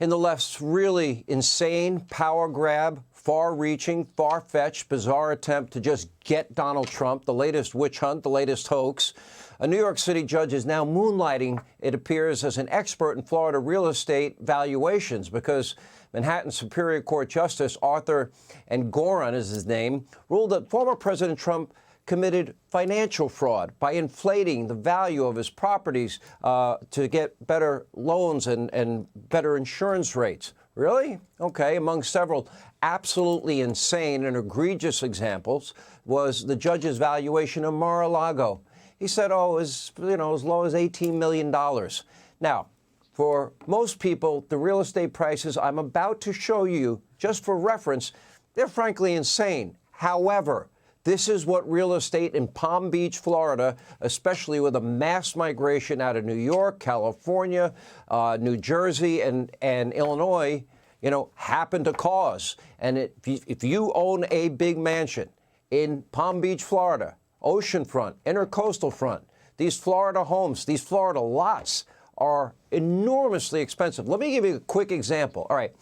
In the left's really insane power grab, far-reaching, far-fetched, bizarre attempt to just get Donald Trump, the latest witch hunt, the latest hoax, a New York City judge is now moonlighting, it appears, as an expert in Florida real estate valuations because Manhattan Superior Court Justice Arthur Engoron is his name, ruled that former President Trump committed financial fraud by inflating the value of his properties to get better loans and better insurance rates. Really? Okay. Among several absolutely insane and egregious examples was the judge's valuation of Mar-a-Lago. He said, oh, as low as $18 million. Now, for most people, the real estate prices I'm about to show you, just for reference, they're frankly insane. However, this is what real estate in Palm Beach, Florida, especially with a mass migration out of New York, California, New Jersey, and Illinois, happened to cause. And if you own a big mansion in Palm Beach, Florida, oceanfront, intercoastal front, these Florida homes, these Florida lots are enormously expensive. Let me give you a quick example. All right.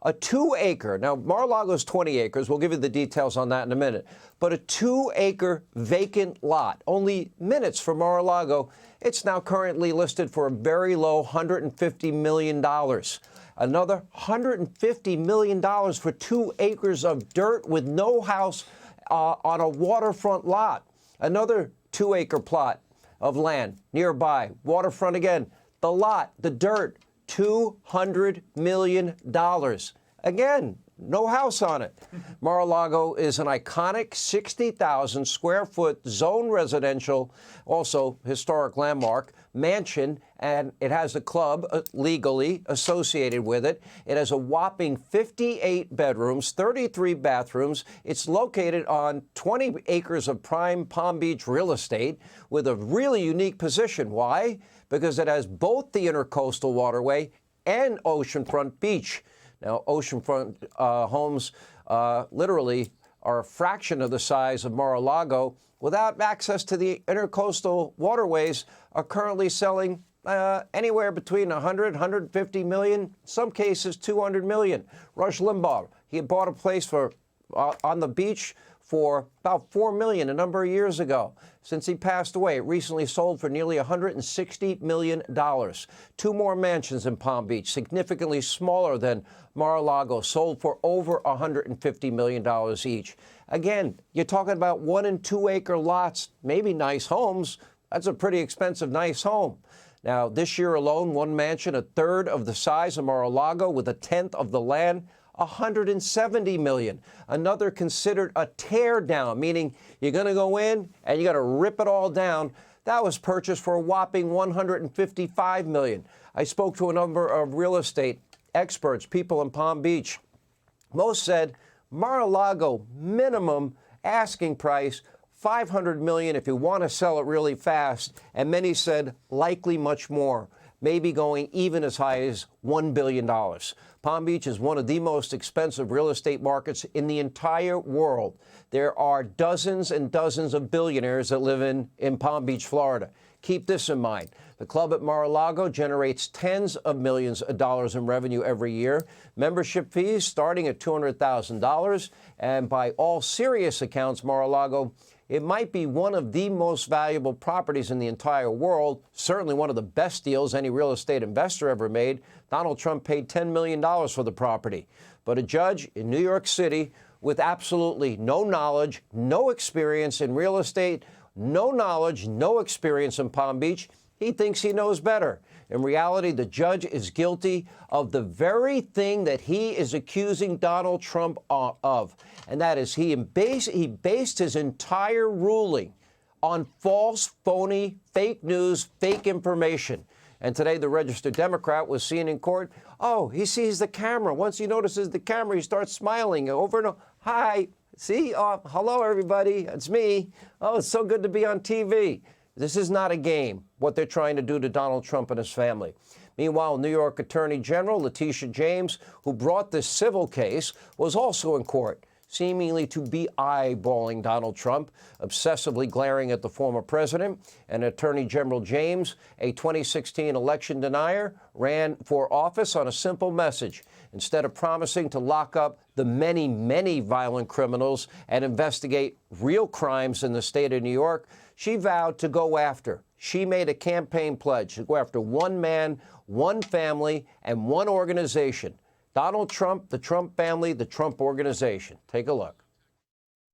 A 2-acre, now Mar-a-Lago is 20 acres. We'll give you the details on that in a minute. But a 2-acre vacant lot, only minutes from Mar-a-Lago, it's now currently listed for a very low $150 million. Another $150 million for 2 acres of dirt with no house on a waterfront lot. Another 2-acre plot of land nearby, waterfront again. The lot, the dirt, $200 million. Again, no house on it. Mar-a-Lago is an iconic 60,000 square foot zone residential, also historic landmark, mansion, and it has a club legally associated with it. It has a whopping 58 bedrooms, 33 bathrooms. It's located on 20 acres of prime Palm Beach real estate with a really unique position. Why? Because it has both the intercoastal waterway and oceanfront beach. Now, oceanfront homes literally are a fraction of the size of Mar-a-Lago without access to the intercoastal waterways are currently selling anywhere between 150 million, in some cases 200 million. Rush Limbaugh, he had bought a place for on the beach for about $4 million a number of years ago. Since he passed away, it recently sold for nearly $160 million. 2 more mansions in Palm Beach, significantly smaller than Mar-a-Lago, sold for over $150 million each. Again, you're talking about 1- and 2-acre lots, maybe nice homes. That's a pretty expensive, nice home. Now, this year alone, one mansion, a third of the size of Mar-a-Lago with a tenth of the land, $170 million. Another considered a tear down, meaning you're going to go in and you got to rip it all down. That was purchased for a whopping $155 million. I spoke to a number of real estate experts, people in Palm Beach. Most said Mar-a-Lago minimum asking price $500 million if you want to sell it really fast, and many said likely much more, maybe going even as high as $1 billion. Palm Beach is one of the most expensive real estate markets in the entire world. There are dozens and dozens of billionaires that live in Palm Beach, Florida. Keep this in mind. The club at Mar-a-Lago generates tens of millions of dollars in revenue every year. Membership fees starting at $200,000. And by all serious accounts, Mar-a-Lago, it might be one of the most valuable properties in the entire world, certainly one of the best deals any real estate investor ever made. Donald Trump paid $10 million for the property. But a judge in New York City with absolutely no knowledge, no experience in real estate, no knowledge, no experience in Palm Beach, he thinks he knows better. In reality, the judge is guilty of the very thing that he is accusing Donald Trump of, and that is he based his entire ruling on false, phony, fake news, fake information. And today, the registered Democrat was seen in court. Oh, he sees the camera. Once he notices the camera, he starts smiling over and over. Hi, see? Hello, everybody. It's me. Oh, it's so good to be on TV. This is not a game, what they're trying to do to Donald Trump and his family. Meanwhile, New York Attorney General Letitia James, who brought this civil case, was also in court. seemingly to be eyeballing Donald Trump, obsessively glaring at the former president. And Attorney General James, a 2016 election denier, ran for office on a simple message. Instead of promising to lock up the many, many violent criminals and investigate real crimes in the state of New York, she vowed to go after. She made a campaign pledge to go after one man, one family, and one organization. Donald Trump, the Trump family, the Trump organization. Take a look.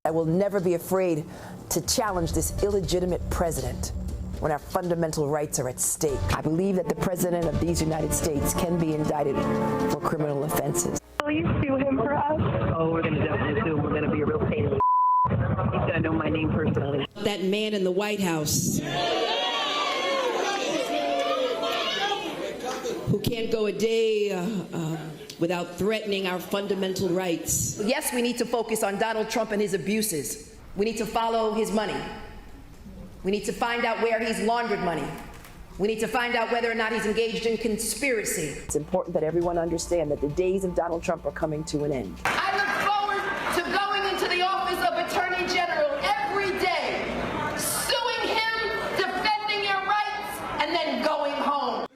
I will never be afraid to challenge this illegitimate president when our fundamental rights are at stake. I believe that the president of these United States can be indicted for criminal offenses. Will you sue him for us? Oh, we're going to definitely sue him. We're going to be a real pain in the He's going to know my name personally. That man in the White House who can't go a day without threatening our fundamental rights. Yes, we need to focus on Donald Trump and his abuses. We need to follow his money. We need to find out where he's laundered money. We need to find out whether or not he's engaged in conspiracy. It's important that everyone understand that the days of Donald Trump are coming to an end. I look forward to going into the office of Attorney General every day, suing him, defending your rights, and then going home.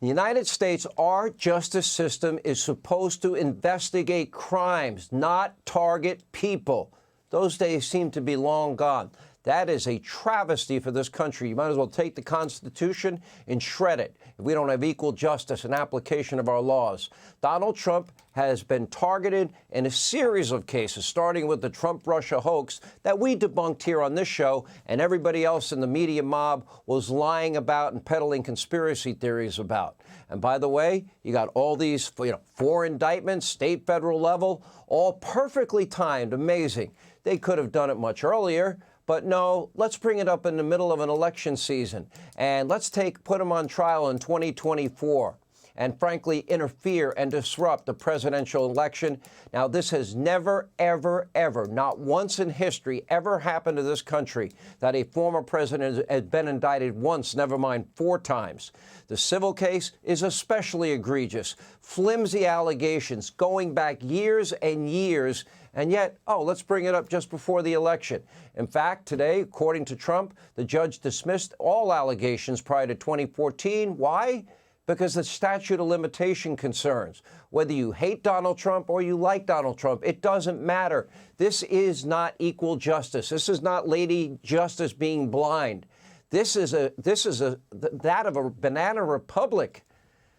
The United States, our justice system is supposed to investigate crimes, not target people. Those days seem to be long gone. That is a travesty for this country. You might as well take the Constitution and shred it if we don't have equal justice and application of our laws. Donald Trump has been targeted in a series of cases, starting with the Trump-Russia hoax that we debunked here on this show, and everybody else in the media mob was lying about and peddling conspiracy theories about. And by the way, you got all these 4 indictments, state, federal level, all perfectly timed, amazing. They could have done it much earlier. But no, let's bring it up in the middle of an election season, and let's put him on trial in 2024 and frankly interfere and disrupt the presidential election. Now, this has never, ever, ever, not once in history, ever happened to this country that a former president has been indicted once, never mind 4 times. The civil case is especially egregious, flimsy allegations going back years and years. And yet, let's bring it up just before the election. In fact, today, according to Trump, the judge dismissed all allegations prior to 2014. Why? Because the statute of limitation concerns. Whether you hate Donald Trump or you like Donald Trump, it doesn't matter. This is not equal justice. This is not Lady Justice being blind. This is that of a banana republic.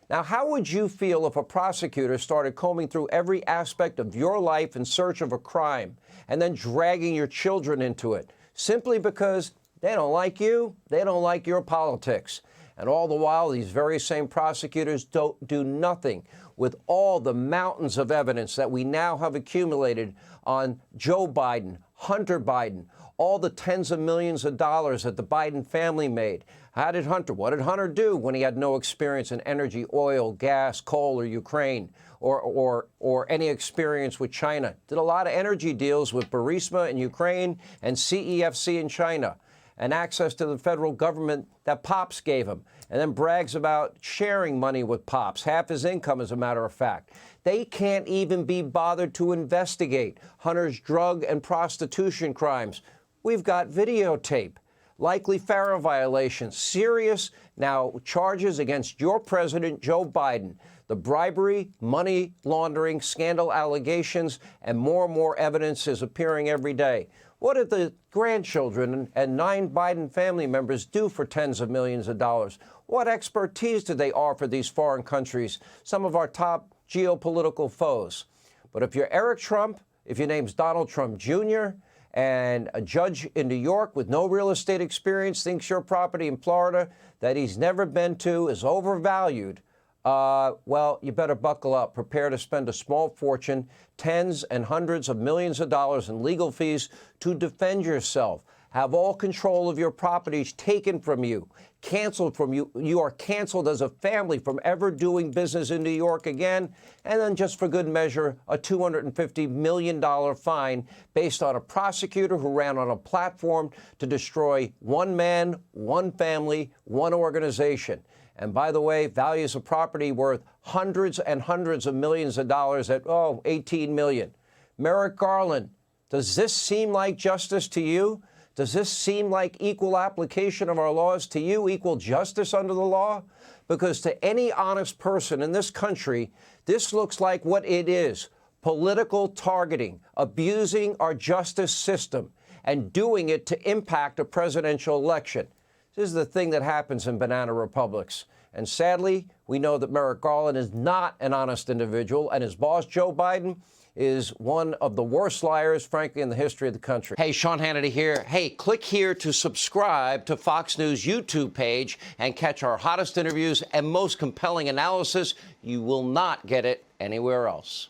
Now, how would you feel if a prosecutor started combing through every aspect of your life in search of a crime and then dragging your children into it simply because they don't like you, they don't like your politics? And all the while, these very same prosecutors don't do nothing with all the mountains of evidence that we now have accumulated on Joe Biden, Hunter Biden, all the tens of millions of dollars that the Biden family made. What did Hunter do when he had no experience in energy, oil, gas, coal, or Ukraine, or any experience with China? Did a lot of energy deals with Burisma in Ukraine and CEFC in China, and access to the federal government that Pops gave him, and then brags about sharing money with Pops, half his income, as a matter of fact. They can't even be bothered to investigate Hunter's drug and prostitution crimes. We've got videotape, likely FARA violations, serious now charges against your president, Joe Biden. The bribery, money laundering, scandal allegations, and more evidence is appearing every day. What did the grandchildren and 9 Biden family members do for tens of millions of dollars? What expertise did they offer these foreign countries, some of our top geopolitical foes? But if you're Eric Trump, if your name's Donald Trump Jr., and a judge in New York with no real estate experience thinks your property in Florida that he's never been to is overvalued, well, you better buckle up. Prepare to spend a small fortune, tens and hundreds of millions of dollars in legal fees to defend yourself. Have all control of your properties taken from you, canceled from you. You are canceled as a family from ever doing business in New York again. And then just for good measure, a $250 million fine based on a prosecutor who ran on a platform to destroy one man, one family, one organization. And by the way, values of property worth hundreds and hundreds of millions of dollars at, 18 million. Merrick Garland, does this seem like justice to you? Does this seem like equal application of our laws to you, equal justice under the law? Because to any honest person in this country, this looks like what it is: political targeting, abusing our justice system, and doing it to impact a presidential election. This is the thing that happens in banana republics. And sadly, we know that Merrick Garland is not an honest individual, and his boss, Joe Biden, is one of the worst liars, frankly, in the history of the country. Hey, Sean Hannity here. Hey, click here to subscribe to Fox News YouTube page and catch our hottest interviews and most compelling analysis. You will not get it anywhere else.